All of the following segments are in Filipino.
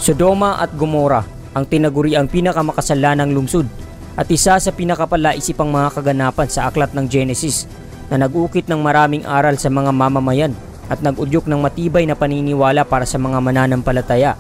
Sodoma at Gomora ang tinaguriang pinakamakasalanang lungsod at isa sa pinakapalaisipang mga kaganapan sa aklat ng Genesis na nag-ukit ng maraming aral sa mga mamamayan at nag-udyok ng matibay na paniniwala para sa mga mananampalataya.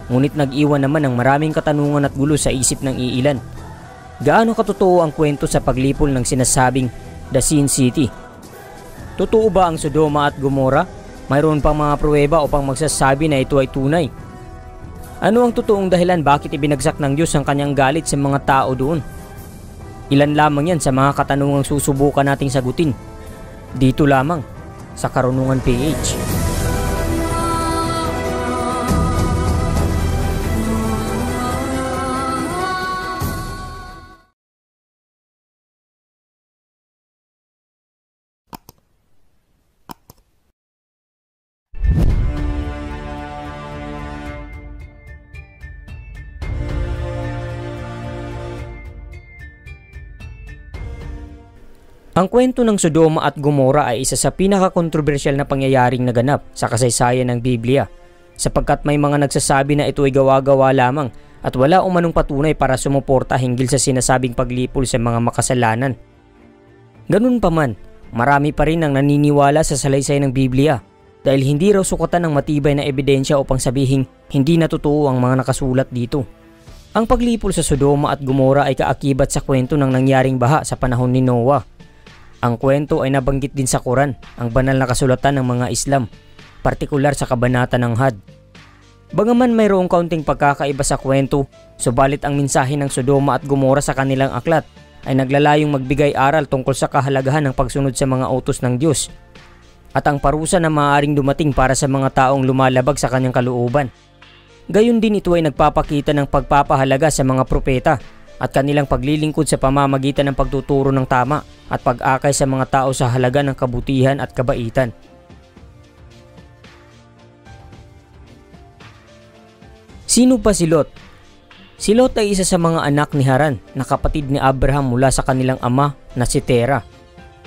Ngunit nag-iwan naman ng maraming katanungan at gulo sa isip ng iilan. Gaano katotoo ang kwento sa paglipol ng sinasabing The Sin City? Totoo ba ang Sodoma at Gomora? Mayroon pang mga pruweba upang magsasabi na ito ay tunay. Ano ang totoong dahilan bakit ibinagsak ng Diyos ang kanyang galit sa mga tao doon? Ilan lamang yan sa mga katanungang susubukan nating sagutin. Dito lamang sa Karunungan PH. Ang kwento ng Sodoma at Gomora ay isa sa pinaka-kontrobersyal na pangyayaring naganap sa kasaysayan ng Biblia, sapagkat may mga nagsasabi na ito ay gawa-gawa lamang at wala umanong patunay para sumuporta hinggil sa sinasabing paglipol sa mga makasalanan. Ganun pa man, marami pa rin ang naniniwala sa salaysay ng Biblia dahil hindi raw sukatan ng matibay na ebidensya upang sabihing hindi na totoo ang mga nakasulat dito. Ang paglipol sa Sodoma at Gomora ay kaakibat sa kwento ng nangyaring baha sa panahon ni Noah. Ang kwento ay nabanggit din sa Quran, ang banal na kasulatan ng mga Islam, partikular sa kabanata ng Had. Bagaman mayroong kaunting pagkakaiba sa kwento, subalit ang mensahe ng Sodoma at Gomora sa kanilang aklat ay naglalayong magbigay aral tungkol sa kahalagahan ng pagsunod sa mga utos ng Diyos at ang parusa na maaaring dumating para sa mga taong lumalabag sa kanyang kalooban. Gayon din ito ay nagpapakita ng pagpapahalaga sa mga propeta at kanilang paglilingkod sa pamamagitan ng pagtuturo ng tama at pag-akay sa mga tao sa halaga ng kabutihan at kabaitan. Sino pa si Lot? Si Lot ay isa sa mga anak ni Haran na kapatid ni Abraham mula sa kanilang ama na si Terah.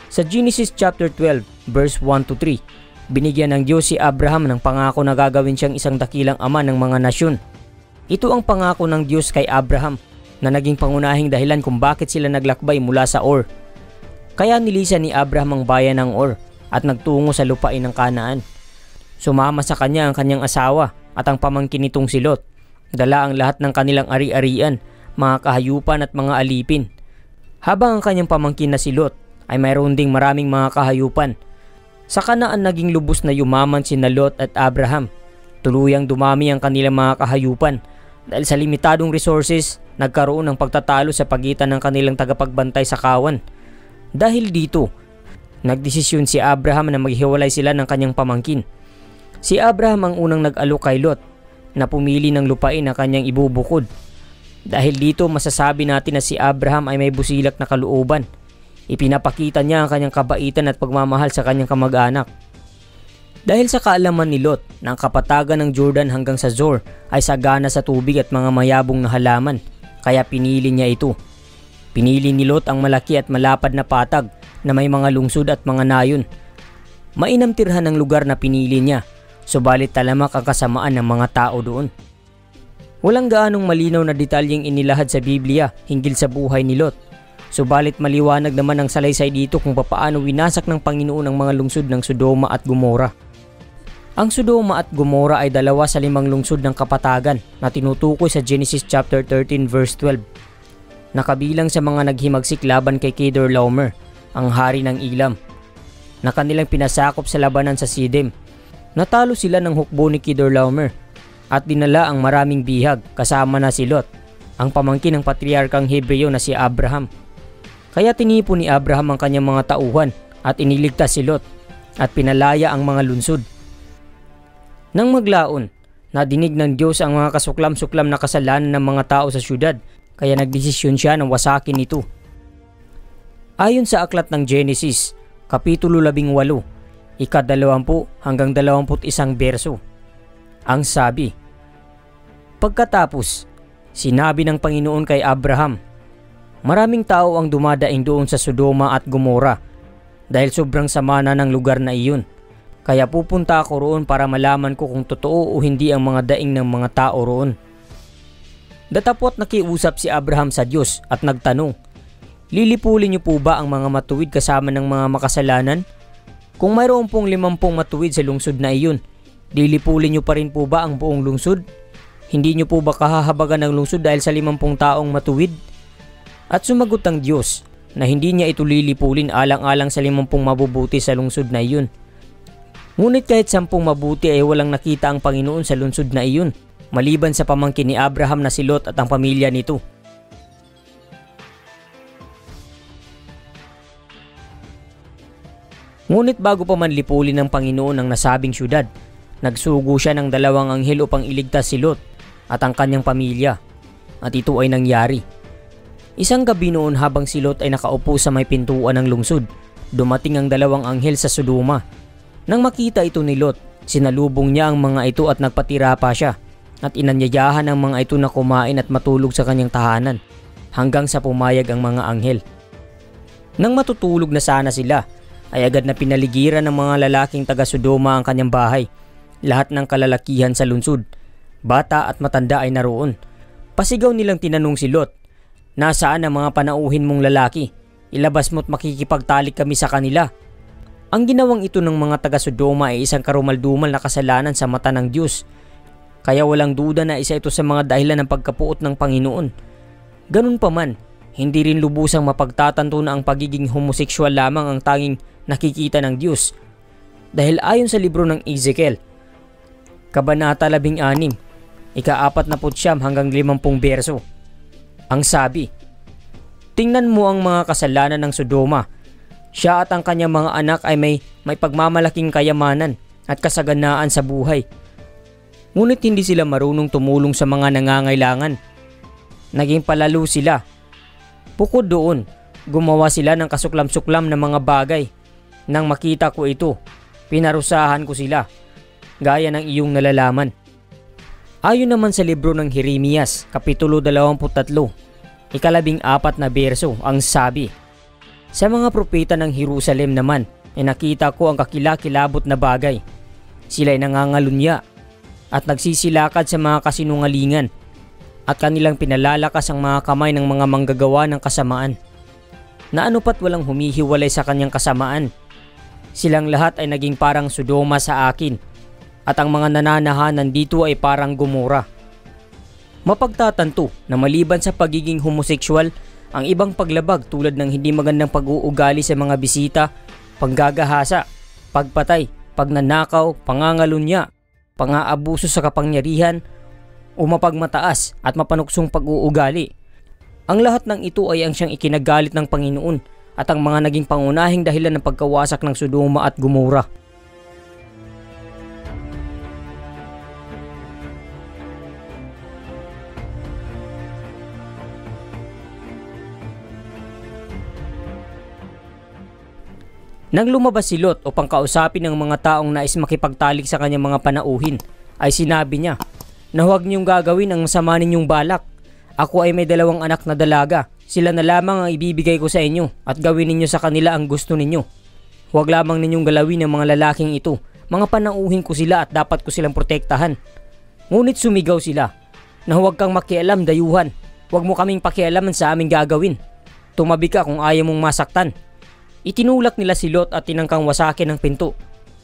Sa Genesis chapter 12 verse 1-3, binigyan ng Diyos si Abraham ng pangako na gagawin siyang isang dakilang ama ng mga nasyon. Ito ang pangako ng Diyos kay Abraham na naging pangunahing dahilan kung bakit sila naglakbay mula sa Ur. Kaya nilisan ni Abraham ang bayan ng Ur at nagtungo sa lupain ng Kanaan. Sumama sa kanya ang kanyang asawa at ang pamangkin nitong si Lot. Dala ang lahat ng kanilang ari-arian, mga kahayupan at mga alipin. Habang ang kanyang pamangkin na si Lot ay mayroon ding maraming mga kahayupan. Sa Kanaan naging lubos na yumaman sina Lot at Abraham. Tuluyang dumami ang kanilang mga kahayupan dahil sa limitadong resources, nagkaroon ng pagtatalo sa pagitan ng kanilang tagapagbantay sa kawan. Dahil dito, nagdesisyon si Abraham na maghiwalay sila ng kanyang pamangkin. Si Abraham ang unang nag-alok kay Lot na pumili ng lupain na kanyang ibubukod. Dahil dito masasabi natin na si Abraham ay may busilak na kalooban. Ipinapakita niya ang kanyang kabaitan at pagmamahal sa kanyang kamag-anak. Dahil sa kaalaman ni Lot na ang kapatagan ng Jordan hanggang sa Zor ay sagana sa tubig at mga mayabong na halaman, kaya pinili niya ito. Pinili ni Lot ang malaki at malapad na patag na may mga lungsod at mga nayon. Mainam tirhan ang lugar na pinili niya, subalit talamak ang kasamaan ng mga tao doon. Walang gaanong malinaw na detalyeng inilahad sa Biblia hinggil sa buhay ni Lot. Subalit maliwanag naman ang salaysay dito kung papaano winasak ng Panginoon ang mga lungsod ng Sodoma at Gomora. Ang Sodoma at Gomora ay dalawa sa 5 lungsod ng kapatagan na tinutukoy sa Genesis chapter 13 verse 12. Nakabilang sa mga naghimagsik laban kay Kedorlaomer, ang hari ng Ilam, na kanilang pinasakop sa labanan sa Sidem. Natalo sila ng hukbo ni Kedorlaomer at dinala ang maraming bihag kasama na si Lot, ang pamangkin ng patriarkang Hebreo na si Abraham. Kaya tinipon ni Abraham ang kanyang mga tauhan at iniligtas si Lot at pinalaya ang mga lungsod. Nang maglaon, nadinig ng Diyos ang mga kasuklam-suklam na kasalanan ng mga tao sa syudad, kaya nagdesisyon siya na wasakin ito. Ayon sa aklat ng Genesis, Kapitulo 18, ika-20 hanggang 21 berso, ang sabi, pagkatapos, sinabi ng Panginoon kay Abraham, maraming tao ang dumadaing doon sa Sodoma at Gomora dahil sobrang sama na ng lugar na iyon. Kaya pupunta ako roon para malaman ko kung totoo o hindi ang mga daing ng mga tao roon. Datapot nakiusap si Abraham sa Diyos at nagtanong, lilipulin niyo po ba ang mga matuwid kasama ng mga makasalanan? Kung mayroon pong 50 matuwid sa lungsod na iyon, lilipulin niyo pa rin po ba ang buong lungsod? Hindi niyo po ba kahahabagan ng lungsod dahil sa 50 taong matuwid? At sumagot ang Diyos na hindi niya ito lilipulin alang-alang sa 50 mabubuti sa lungsod na iyon. Ngunit kahit 10 mabuti ay walang nakita ang Panginoon sa lungsod na iyon, maliban sa pamangkin ni Abraham na si Lot at ang pamilya nito. Ngunit bago pa man lipulin ng Panginoon ang nasabing syudad, nagsugo siya ng 2 anghel upang iligtas si Lot at ang kanyang pamilya, at ito ay nangyari. Isang gabi noon habang si Lot ay nakaupo sa may pintuan ng lungsod, dumating ang 2 anghel sa Sodoma. Nang makita ito ni Lot, sinalubong niya ang mga ito at nagpatira pa siya, at inanyayahan ang mga ito na kumain at matulog sa kanyang tahanan, hanggang sa pumayag ang mga anghel. Nang matutulog na sana sila, ay agad na pinaligiran ng mga lalaking taga Sodoma ang kanyang bahay. Lahat ng kalalakihan sa lungsod, bata at matanda ay naroon. Pasigaw nilang tinanong si Lot, nasaan ang mga panauhin mong lalaki? Ilabas mo't makikipagtalik kami sa kanila. Ang ginawang ito ng mga taga Sodoma ay isang karumaldumal na kasalanan sa mata ng Diyos. Kaya walang duda na isa ito sa mga dahilan ng pagkapuot ng Panginoon. Ganun pa man, hindi rin lubusang mapagtatanto na ang pagiging homosekswal lamang ang tanging nakikita ng Diyos. Dahil ayon sa libro ng Ezekiel, Kabanata 16, ika-49 hanggang 50 berso, ang sabi, tingnan mo ang mga kasalanan ng Sodoma. Siya at ang kanyang mga anak ay may pagmamalaking kayamanan at kasaganaan sa buhay. Ngunit hindi sila marunong tumulong sa mga nangangailangan. Naging palalo sila. Bukod doon, gumawa sila ng kasuklam-suklam na mga bagay. Nang makita ko ito, pinarusahan ko sila, gaya ng iyong nalalaman. Ayon naman sa libro ng Jeremias, Kapitulo 23, ika-14 na berso, ang sabi, sa mga propeta ng Jerusalem naman, ay nakita ko ang kakilakilabot na bagay. Sila'y nangangalunya at nagsisilakad sa mga kasinungalingan, at kanilang pinalalakas ang mga kamay ng mga manggagawa ng kasamaan, na anupat walang humihiwalay sa kanyang kasamaan. Silang lahat ay naging parang Sodoma sa akin, at ang mga nananahanan dito ay parang Gomora. Mapagtatanto na maliban sa pagiging homosekswal, ang ibang paglabag tulad ng hindi magandang pag-uugali sa mga bisita, panggagahasa, pagpatay, pagnanakaw, pangangalunya, pang-aabuso sa kapangyarihan, o mapagmataas at mapanuksong pag-uugali. Ang lahat ng ito ay ang siyang ikinagalit ng Panginoon at ang mga naging pangunahing dahilan ng pagkawasak ng Sodoma at Gomora. Nang lumabas si Lot upang kausapin ng mga taong nais makipagtalik sa kanyang mga panauhin, ay sinabi niya na huwag niyong gagawin ang masama ninyong balak. Ako ay may 2 anak na dalaga. Sila na lamang ang ibibigay ko sa inyo at gawin ninyo sa kanila ang gusto ninyo. Huwag lamang ninyong galawin ang mga lalaking ito. Mga panauhin ko sila at dapat ko silang protektahan. Ngunit sumigaw sila na huwag kang makialam, dayuhan. Huwag mo kaming pakialaman sa aming gagawin. Tumabi ka kung ayaw mong masaktan. Itinulak nila si Lot at tinangkang wasakin ang pinto.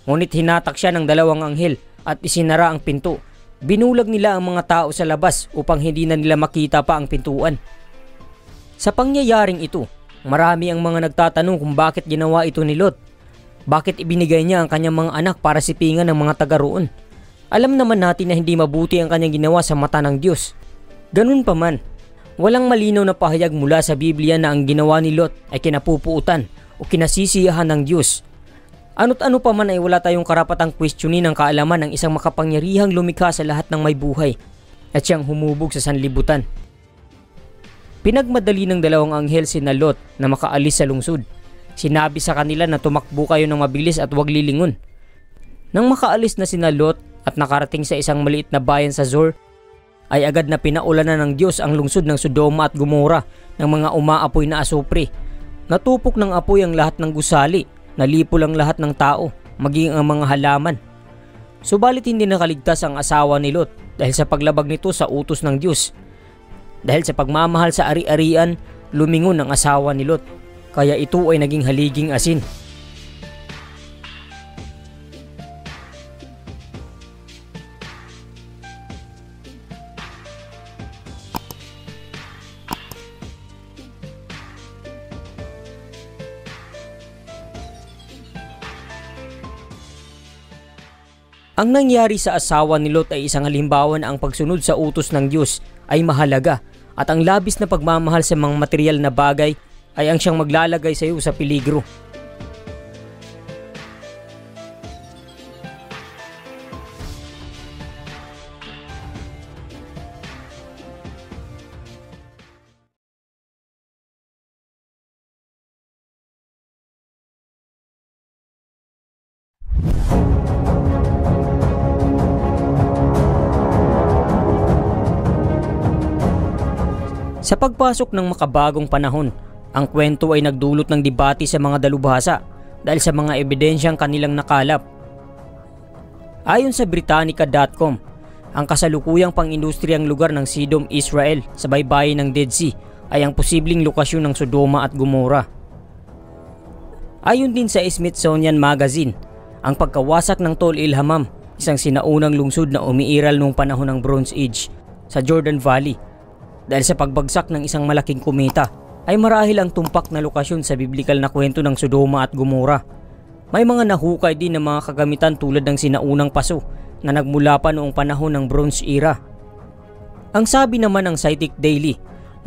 Ngunit hinatak siya ng 2 anghel at isinara ang pinto. Binulag nila ang mga tao sa labas upang hindi na nila makita pa ang pintuan. Sa pangyayaring ito, marami ang mga nagtatanong kung bakit ginawa ito ni Lot. Bakit ibinigay niya ang kanyang mga anak para sipingan ng mga taga roon? Alam naman natin na hindi mabuti ang kanyang ginawa sa mata ng Diyos. Ganun pa man, walang malinaw na pahayag mula sa Biblia na ang ginawa ni Lot ay kinapupuutan o kinasisiyahan ng Diyos. Ano't ano pa man ay wala tayong karapatang questionin ang kaalaman ng isang makapangyarihang lumikha sa lahat ng may buhay at siyang humubog sa sanlibutan. Pinagmadali ng 2 anghel sina Lot na makaalis sa lungsod. Sinabi sa kanila na tumakbo kayo ng mabilis at huwag lilingon. Nang makaalis na sina Lot at nakarating sa isang maliit na bayan sa Zoar, ay agad na pinaulanan ng Diyos ang lungsod ng Sodoma at Gomora ng mga umaapoy na asupre. Natupok ng apoy ang lahat ng gusali, nalipo lang lahat ng tao, maging ang mga halaman. Subalit hindi nakaligtas ang asawa ni Lot dahil sa paglabag nito sa utos ng Diyos. Dahil sa pagmamahal sa ari-arian, lumingon ang asawa ni Lot, kaya ito ay naging haliging asin. Ang nangyari sa asawa ni Lot ay isang halimbawa na ang pagsunod sa utos ng Diyos ay mahalaga at ang labis na pagmamahal sa mga material na bagay ay ang siyang maglalagay sa iyo sa peligro. Sa pagpasok ng makabagong panahon, ang kwento ay nagdulot ng debate sa mga dalubhasa dahil sa mga ebidensyang kanilang nakalap. Ayon sa Britannica.com, ang kasalukuyang pang-industriyang lugar ng Sidom, Israel sa baybayin ng Dead Sea ay ang posibleng lokasyon ng Sodoma at Gomora. Ayon din sa Smithsonian Magazine, ang pagkawasak ng Tol El Hammam, isang sinaunang lungsod na umiiral noong panahon ng Bronze Age sa Jordan Valley, dahil sa pagbagsak ng isang malaking kometa, ay marahil ang tumpak na lokasyon sa biblikal na kwento ng Sodoma at Gomora. May mga nahukay din ng mga kagamitan tulad ng sinaunang paso na nagmula pa noong panahon ng Bronze Era. Ang sabi naman ng Scientific Daily,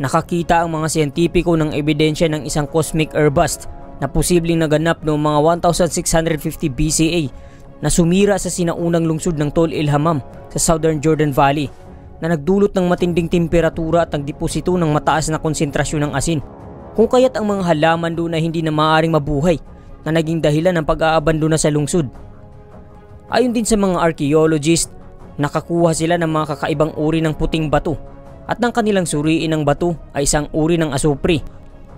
nakakita ang mga siyentipiko ng ebidensya ng isang cosmic airburst na posibleng naganap noong mga 1650 BCE na sumira sa sinaunang lungsod ng Tol El Hammam sa Southern Jordan Valley, na nagdulot ng matinding temperatura at nagdeposito ng mataas na konsentrasyon ng asin, kung kaya't ang mga halaman doon ay hindi na maaaring mabuhay na naging dahilan ng pag-aabandona sa lungsod. Ayon din sa mga archaeologist, nakakuha sila ng mga kakaibang uri ng puting bato at ng kanilang suriin ng bato ay isang uri ng asupre.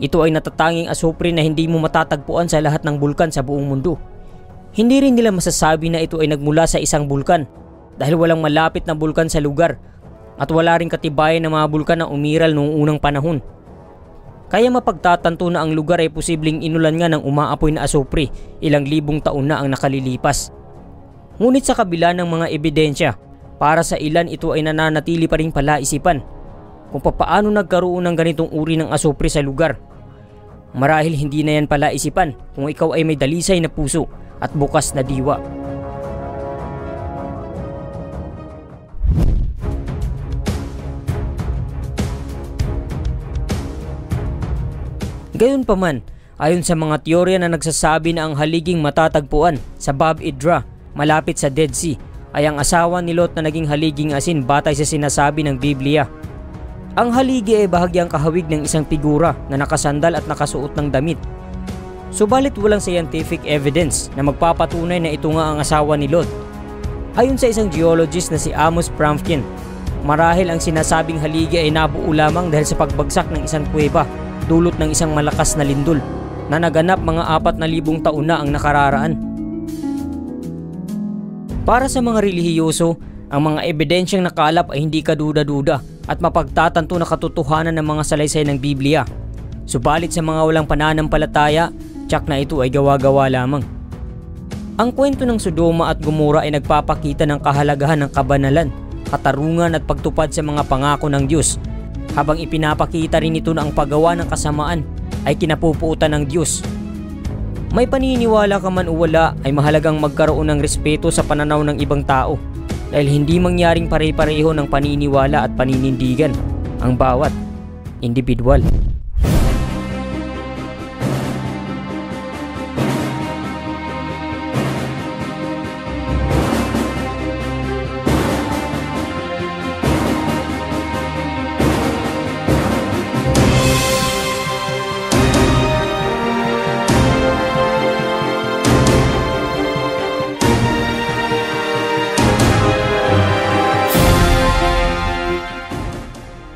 Ito ay natatanging asupre na hindi mo matatagpuan sa lahat ng bulkan sa buong mundo. Hindi rin nila masasabi na ito ay nagmula sa isang bulkan dahil walang malapit na bulkan sa lugar at wala ring katibayan ng mga bulkan na umiral noong unang panahon. Kaya mapagtatanto na ang lugar ay posibleng inulan nga ng umaapoy na asupre ilang libong taon na ang nakalilipas. Ngunit sa kabila ng mga ebidensya, para sa ilan ito ay nananatili pa ring palaisipan kung papaano nagkaroon ng ganitong uri ng asupre sa lugar. Marahil hindi na yan palaisipan kung ikaw ay may dalisay na puso at bukas na diwa. Gayunpaman, ayon sa mga teorya na nagsasabi na ang haliging matatagpuan sa Bab Edra malapit sa Dead Sea ay ang asawa ni Lot na naging haliging asin batay sa sinasabi ng Biblia. Ang haligi ay bahagyang kahawig ng isang figura na nakasandal at nakasuot ng damit. Subalit walang scientific evidence na magpapatunay na ito nga ang asawa ni Lot. Ayon sa isang geologist na si Amos Pramfkin, marahil ang sinasabing haligi ay nabuo lamang dahil sa pagbagsak ng isang kuweba dulot ng isang malakas na lindol na naganap mga 4,000 taon na ang nakararaan. Para sa mga relihiyoso, ang mga ebidensyang nakalap ay hindi kaduda-duda at mapagtatanto na katotohanan ng mga salaysay ng Biblia. Subalit sa mga walang pananampalataya, tiyak na ito ay gawa-gawa lamang. Ang kwento ng Sodoma at Gomora ay nagpapakita ng kahalagahan ng kabanalan, katarungan at pagtupad sa mga pangako ng Diyos, habang ipinapakita rin ito na ang paggawa ng kasamaan ay kinapupuutan ng Diyos. May paniniwala ka man o wala, ay mahalagang magkaroon ng respeto sa pananaw ng ibang tao dahil hindi mangyaring pare-pareho ng paniniwala at paninindigan ang bawat individual.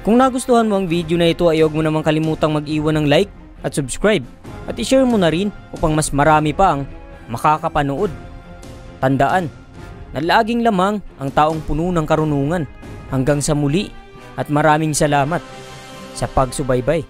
Kung nagustuhan mo ang video na ito ay huwag mo namang kalimutang mag-iwan ng like at subscribe at i-share mo na rin upang mas marami pa ang makakapanood. Tandaan na laging lamang ang taong puno ng karunungan. Hanggang sa muli at maraming salamat sa pagsubaybay.